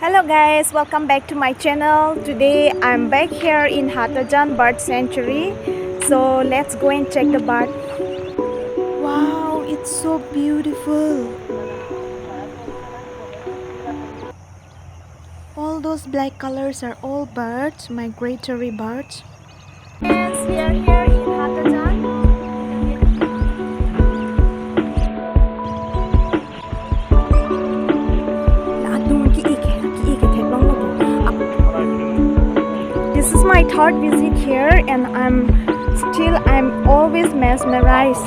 Hello guys, welcome back to my channel. Today I'm back here in Satjan Birds Sanctuary. So let's go and check the bird. Wow, it's so beautiful. All those black colors are all birds, migratory birds. Yes, we are here in Satjan. This is my third visit here and I'm always mesmerized.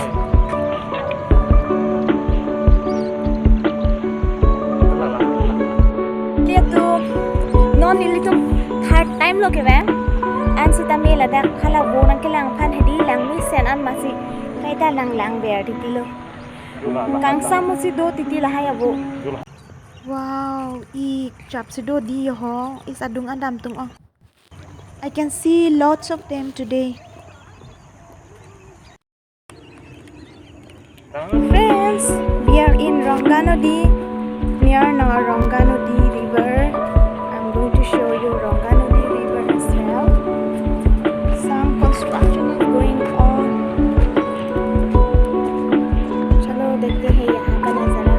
Lihat tuh, non ini tuh third time lo kira? An si tami lada kalau bonang kelang pan hedi lang mi sen an masih kaita lang ber titilo. Kang sam si do titila hai abo. Wow, ik chap si do di ho is adung adam tung oh. I can see lots of them today. Friends, we are in Ronganodi, near Ronganodi River. I'm going to show you Ronganodi River as well. Some construction is going on. Chalo dekhte hain yahan ka nazara.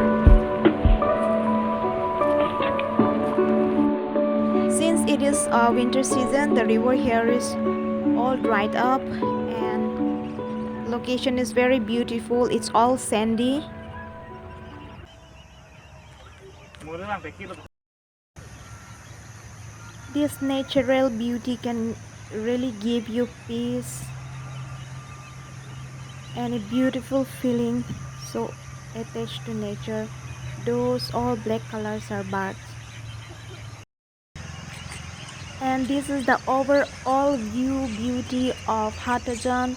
Since it is winter season, the river here is all dried up and location is very beautiful. It's all sandy. This natural beauty can really give you peace and a beautiful feeling, so attached to nature. Those all black colors are birds. And this is the overall view beauty of Satjan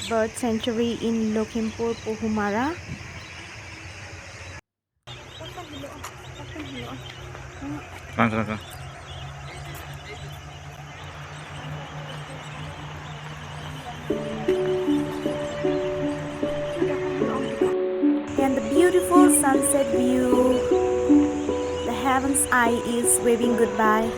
Birds Sanctuary in Lakhimpur, Pohumara. And the beautiful sunset view. The heaven's eye is waving goodbye.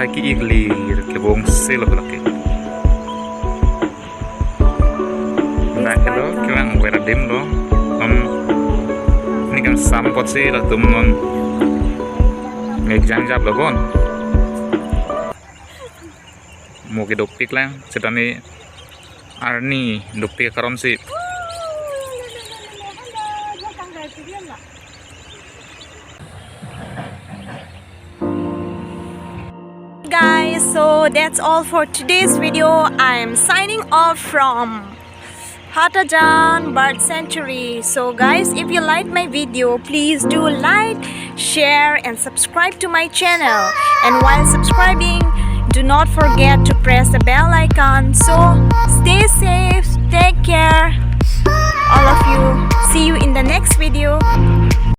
Ki igli ke bong selo blake na hello kemang wera dim lo ni kan sam pot se la tum non ngek jang jab lo bon mo ke dok pik lang setani arni dok pik karon si Guys, so that's all for today's video. I am signing off from Satjan Birds Sanctuary. So guys, if you like my video, please do like, share and subscribe to my channel. And while subscribing, do not forget to press the bell icon. So stay safe, take care, all of you. See you in the next video.